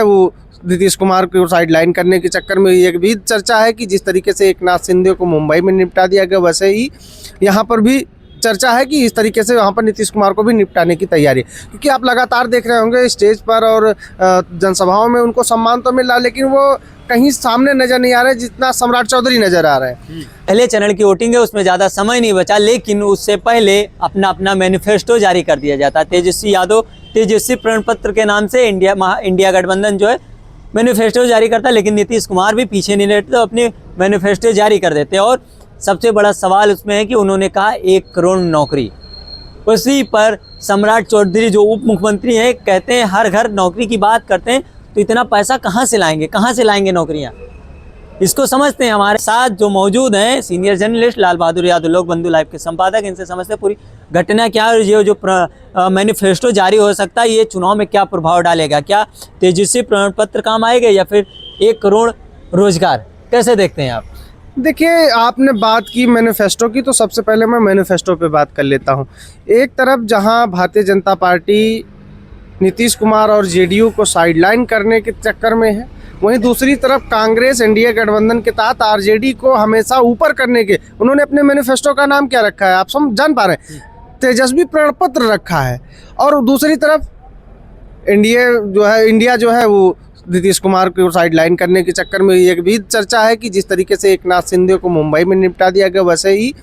वो नीतीश कुमार को साइडलाइन करने के चक्कर में ये भी चर्चा है कि जिस तरीके से एकनाथ शिंदे को मुंबई में निपटा दिया गया, वैसे ही यहाँ पर भी चर्चा है कि इस तरीके से वहाँ पर नीतीश कुमार को भी निपटाने की तैयारी है। क्योंकि आप लगातार देख रहे होंगे स्टेज पर और जनसभाओं में उनको सम्मान तो मिल रहा है, लेकिन वो कहीं सामने नजर नहीं आ रहे जितना सम्राट चौधरी नजर आ रहे हैं। पहले चरण की वोटिंग है, उसमें ज़्यादा समय नहीं बचा, लेकिन उससे पहले अपना मैनिफेस्टो जारी कर दिया जाता। तेजस्वी यादव तेजस्वी प्रण पत्र के नाम से इंडिया गठबंधन जो है मैनिफेस्टो जारी करता है, लेकिन नीतीश कुमार भी पीछे नहीं रहते, तो अपने मैनिफेस्टो जारी कर देते हैं। और सबसे बड़ा सवाल उसमें है कि उन्होंने कहा 1 करोड़ नौकरी। उसी पर सम्राट चौधरी जो उप मुख्यमंत्री हैं कहते हैं हर घर नौकरी की बात करते हैं, तो इतना पैसा कहाँ से लाएंगे नौकरियाँ? इसको समझते हैं। हमारे साथ जो मौजूद हैं सीनियर जर्नलिस्ट लाल बहादुर यादव, लोक बंधु लाइव के संपादक, इनसे समझते हैं पूरी घटना क्या है और ये जो मैनिफेस्टो जारी हो सकता है ये चुनाव में क्या प्रभाव डालेगा। क्या तेजस्वी प्रमाण पत्र काम आएगा या फिर 1 करोड़ रोजगार, कैसे देखते हैं आप? देखिए, आपने बात की मैनिफेस्टो की, तो सबसे पहले मैं मैनिफेस्टो पे बात कर लेता हूँ। एक तरफ जहाँ भारतीय जनता पार्टी नीतीश कुमार और जेडीयू को साइडलाइन करने के चक्कर में है, वहीं दूसरी तरफ कांग्रेस एनडीए गठबंधन के तहत आरजेडी को हमेशा ऊपर करने के उन्होंने अपने मैनिफेस्टो का नाम क्या रखा है, आप सब जान पा रहे हैं, तेजस्वी प्रण पत्र रखा है। और दूसरी तरफ इंडिया जो है वो नीतीश कुमार को साइडलाइन करने के चक्कर में ये भी चर्चा है कि जिस तरीके से एकनाथ शिंदे को मुंबई में निपटा दिया गया, वैसे ही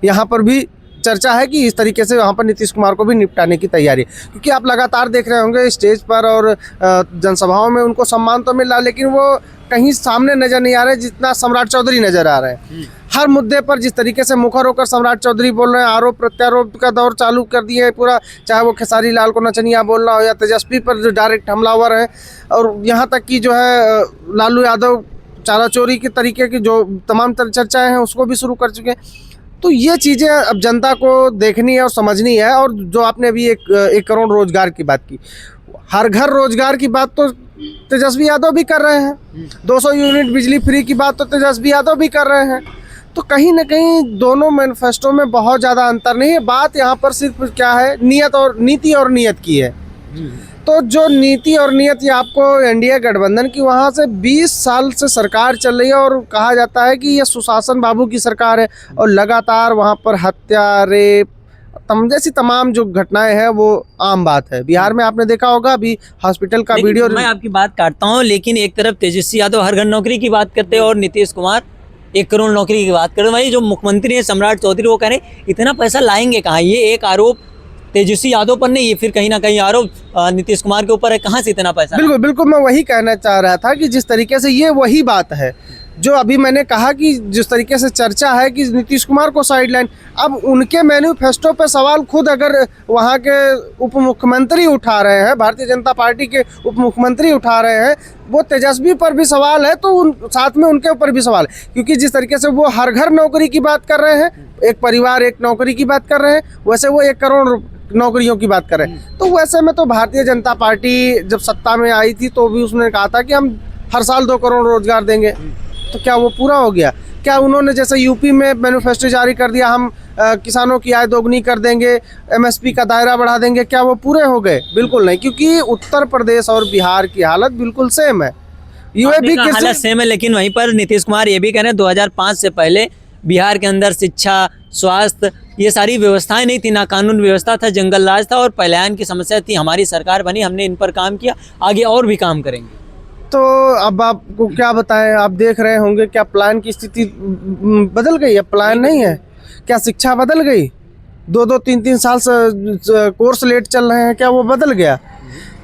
यहाँ पर भी चर्चा है कि इस तरीके से वहाँ पर नीतीश कुमार को भी निपटाने की तैयारी है। क्योंकि आप लगातार देख रहे होंगे स्टेज पर और जनसभाओं में उनको सम्मान तो मिल रहा है, लेकिन वो कहीं सामने नजर नहीं आ रहे जितना सम्राट चौधरी नजर आ रहे हैं। हर मुद्दे पर जिस तरीके से मुखर होकर सम्राट चौधरी बोल रहे हैं, आरोप प्रत्यारोप का दौर चालू कर दिए है पूरा, चाहे वो खेसारी लाल को नचनिया बोलना हो या तेजस्वी पर जो डायरेक्ट हमलावर है, और यहाँ तक कि जो है लालू यादव चारा चोरी के तरीके की जो तमाम चर्चाएं हैं उसको भी शुरू कर चुके हैं। तो ये चीज़ें अब जनता को देखनी है और समझनी है। और जो आपने अभी एक करोड़ रोजगार की बात की, हर घर रोजगार की बात तो तेजस्वी यादव भी कर रहे हैं, 200 यूनिट बिजली फ्री की बात तो तेजस्वी यादव भी कर रहे हैं। तो कहीं ना कहीं दोनों मैनिफेस्टो में बहुत ज़्यादा अंतर नहीं है। बात यहाँ पर सिर्फ क्या है, नीति और नीयत की है। तो जो नीति और नीयत ये आपको एनडीए गठबंधन की वहाँ से 20 साल से सरकार चल रही है और कहा जाता है कि ये सुशासन बाबू की सरकार है, और लगातार वहाँ पर हत्या, रेप जैसी तमाम जो घटनाएं हैं वो आम बात है। बिहार में आपने देखा होगा अभी हॉस्पिटल का वीडियो। मैं आपकी बात काटता हूँ, लेकिन एक तरफ तेजस्वी यादव हर घर नौकरी की बात करते हैं और नीतीश कुमार 1 करोड़ नौकरी की बात करते हैं। वही जो मुख्यमंत्री है सम्राट चौधरी वो कह रहे हैं इतना पैसा लाएंगे कहाँ। ये एक आरोप तेजस्वी यादव पर नहीं, ये फिर कहीं ना कहीं आरोप नीतीश कुमार के ऊपर है, कहाँ से इतना पैसा? बिल्कुल बिल्कुल, मैं वही कहना चाह रहा था कि जिस तरीके से ये वही बात है जो अभी मैंने कहा कि जिस तरीके से चर्चा है कि नीतीश कुमार को साइडलाइन, अब उनके मैनिफेस्टो पे सवाल खुद अगर वहाँ के उप मुख्यमंत्री उठा रहे हैं, भारतीय जनता पार्टी के उप मुख्यमंत्री उठा रहे हैं, वो तेजस्वी पर भी सवाल है तो साथ में उनके ऊपर भी सवाल है। क्योंकि जिस तरीके से वो हर घर नौकरी की बात कर रहे हैं, एक परिवार एक नौकरी की बात कर रहे हैं, वैसे वो 1 करोड़ नौकरियों की बात कर रहे हैं। तो वैसे में तो भारतीय जनता पार्टी जब सत्ता में आई थी तो भी उसने कहा था कि हम हर साल 2 करोड़ रोजगार देंगे। तो क्या वो पूरा हो गया? क्या उन्होंने जैसे यूपी में मैनिफेस्टो जारी कर दिया, हम किसानों की आय दोगुनी कर देंगे, एमएसपी का दायरा बढ़ा देंगे, क्या वो पूरे हो गए? बिल्कुल नहीं, क्योंकि उत्तर प्रदेश और बिहार की हालत बिल्कुल सेम है। ये भी हालत सेम है, लेकिन वहीं पर नीतीश कुमार ये भी कह रहे हैं 2005 से पहले बिहार के अंदर शिक्षा, स्वास्थ्य, ये सारी व्यवस्थाएं नहीं थी, ना कानून व्यवस्था था, जंगल राज था और पलायन की समस्या थी। हमारी सरकार बनी, हमने इन पर काम किया, आगे और भी काम करेंगे। तो अब आपको क्या बताएं, आप देख रहे होंगे क्या पलायन की स्थिति बदल गई है? पलायन नहीं है क्या? शिक्षा बदल गई? 2-2, 3-3 साल से कोर्स लेट चल रहे हैं, क्या वो बदल गया?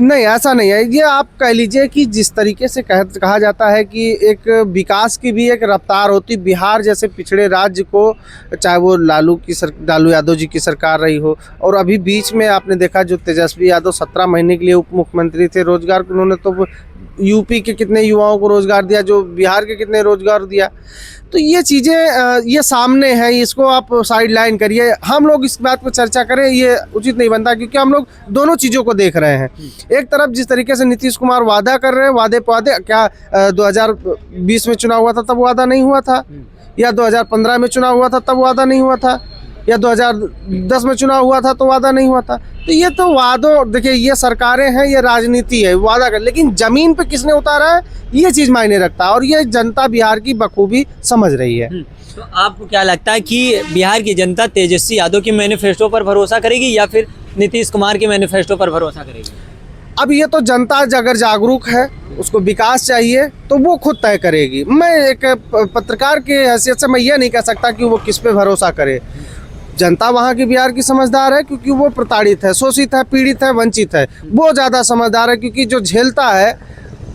नहीं, ऐसा नहीं है। ये आप कह लीजिए कि जिस तरीके से कहा जाता है कि एक विकास की भी एक रफ्तार होती, बिहार जैसे पिछड़े राज्य को, चाहे वो लालू यादव जी की सरकार रही हो, और अभी बीच में आपने देखा जो तेजस्वी यादव 17 महीने के लिए उप मुख्यमंत्री थे, रोजगार उन्होंने तो यूपी के कितने युवाओं को रोजगार दिया, जो बिहार के कितने रोजगार दिया। तो ये चीज़ें ये सामने हैं, इसको आप साइडलाइन करिए। हम लोग इस बात पर चर्चा करें ये उचित नहीं बनता, क्योंकि हम लोग दोनों चीज़ों को देख रहे हैं। एक तरफ जिस तरीके से नीतीश कुमार वादा कर रहे हैं, वादे क्या 2020 में चुनाव हुआ था तब वादा नहीं हुआ था, या 2015 में चुनाव हुआ था तब वादा नहीं हुआ था, या 2010 में चुनाव हुआ था तो वादा नहीं हुआ था। तो ये तो वादों, देखिए ये सरकारें हैं, ये राजनीति है, वादा कर, लेकिन जमीन पे किसने उतारा है ये चीज मायने रखता है, और ये जनता बिहार की बखूबी समझ रही है। तो आपको क्या लगता है कि बिहार की जनता तेजस्वी यादव के मैनिफेस्टो पर भरोसा करेगी या फिर नीतीश कुमार के मैनिफेस्टो पर भरोसा करेगी? अब ये तो जनता अगर जागरूक है, उसको विकास चाहिए, तो वो खुद तय करेगी। मैं एक पत्रकार की हैसियत से मैं ये नहीं कह सकता कि वो किस पे भरोसा करे। जनता वहाँ की बिहार की समझदार है, क्योंकि वो प्रताड़ित है, शोषित है, पीड़ित है, वंचित है। वो ज़्यादा समझदार है, क्योंकि जो झेलता है,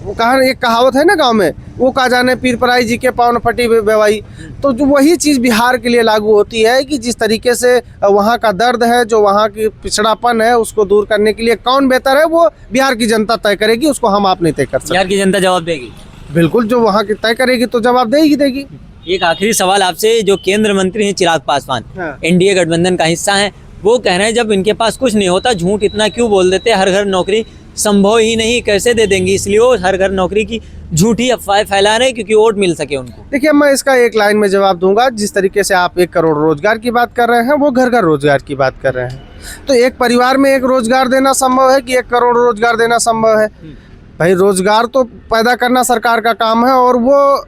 वो कहा, एक कहावत है ना गांव में, वो कहा जाने पीर पराई जी के पाँव फटी बेवाई। तो जो वही चीज़ बिहार के लिए लागू होती है कि जिस तरीके से वहाँ का दर्द है, जो वहाँ की पिछड़ापन है, उसको दूर करने के लिए कौन बेहतर है, वो बिहार की जनता तय करेगी, उसको हम आप नहीं तय कर सकते। बिहार की जनता जवाब देगी? बिल्कुल, जो वहाँ की तय करेगी तो जवाब देगी। एक आखिरी सवाल आपसे, जो केंद्र मंत्री हैं चिराग पासवान, हाँ। एनडीए गठबंधन का हिस्सा हैं, वो कह रहे हैं जब इनके पास कुछ नहीं होता, झूठ इतना क्यों बोल देते, हर घर नौकरी संभव ही नहीं, कैसे दे देंगे, इसलिए वो हर घर नौकरी की झूठी अफवाहें फैला रहे हैं क्योंकि वोट मिल सके उनको। देखिए, मैं इसका एक लाइन में जवाब दूंगा। जिस तरीके से आप 1 करोड़ रोजगार की बात कर रहे हैं, वो घर घर रोजगार की बात कर रहे हैं। तो एक परिवार में एक रोजगार देना संभव है कि 1 करोड़ रोजगार देना संभव है? भाई, रोजगार तो पैदा करना सरकार का काम है, और वो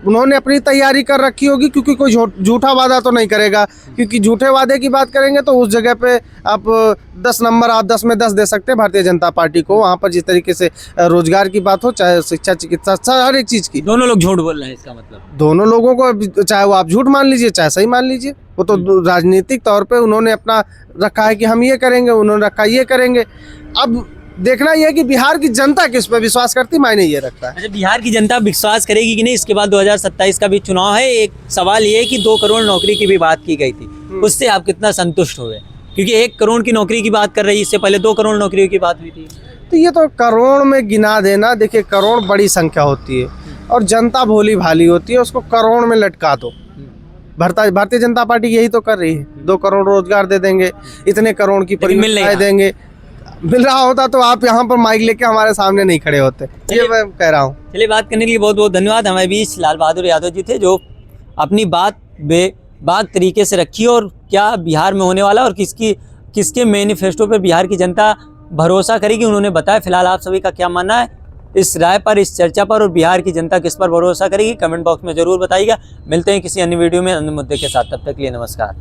उन्होंने अपनी तैयारी कर रखी होगी, क्योंकि कोई झूठा वादा तो नहीं करेगा। क्योंकि झूठे वादे की बात करेंगे तो उस जगह पे आप 10 नंबर, आप 10 में 10 दे सकते हैं भारतीय जनता पार्टी को। वहाँ पर जिस तरीके से रोजगार की बात हो, चाहे शिक्षा, चिकित्सा, हर एक चीज़ की, दोनों लोग झूठ बोल रहे हैं, इसका मतलब दोनों लोगों को, चाहे वो आप झूठ मान लीजिए चाहे सही मान लीजिए, वो तो राजनीतिक तौर पे उन्होंने अपना रखा है कि हम ये करेंगे, उन्होंने रखा ये करेंगे। अब देखना यह है कि बिहार की जनता किस पे विश्वास करती, मायने ये रखता है। अच्छा, बिहार की जनता विश्वास करेगी कि नहीं? इसके बाद 2027 का भी चुनाव है। एक सवाल ये है कि 2 करोड़ नौकरी की भी बात की गई थी, उससे आप कितना संतुष्ट हुए? क्योंकि 1 करोड़ की नौकरी की बात कर रही है, इससे पहले 2 करोड़ नौकरियों की बात हुई थी। तो ये तो करोड़ में गिना देना, देखिए करोड़ बड़ी संख्या होती है और जनता भोली भाली होती है, उसको करोड़ में लटका दो। भारतीय जनता पार्टी यही तो कर रही है, 2 करोड़ रोजगार दे देंगे, इतने करोड़ की परियोजनाएं देंगे। मिल रहा होता तो आप यहाँ पर माइक लेके हमारे सामने नहीं खड़े होते, ये मैं कह रहा हूँ। चलिए, बात करने के लिए बहुत बहुत धन्यवाद। हमारे बीच लाल बहादुर यादव जी थे, जो अपनी बात बेबाक तरीके से रखी और क्या बिहार में होने वाला और किसके मैनिफेस्टो पर बिहार की जनता भरोसा करेगी, उन्होंने बताया। फिलहाल आप सभी का क्या मानना है इस राय पर, इस चर्चा पर, और बिहार की जनता किस पर भरोसा करेगी, कमेंट बॉक्स में जरूर बताइएगा। मिलते हैं किसी अन्य वीडियो में अन्य मुद्दे के साथ, तब तक के लिए नमस्कार।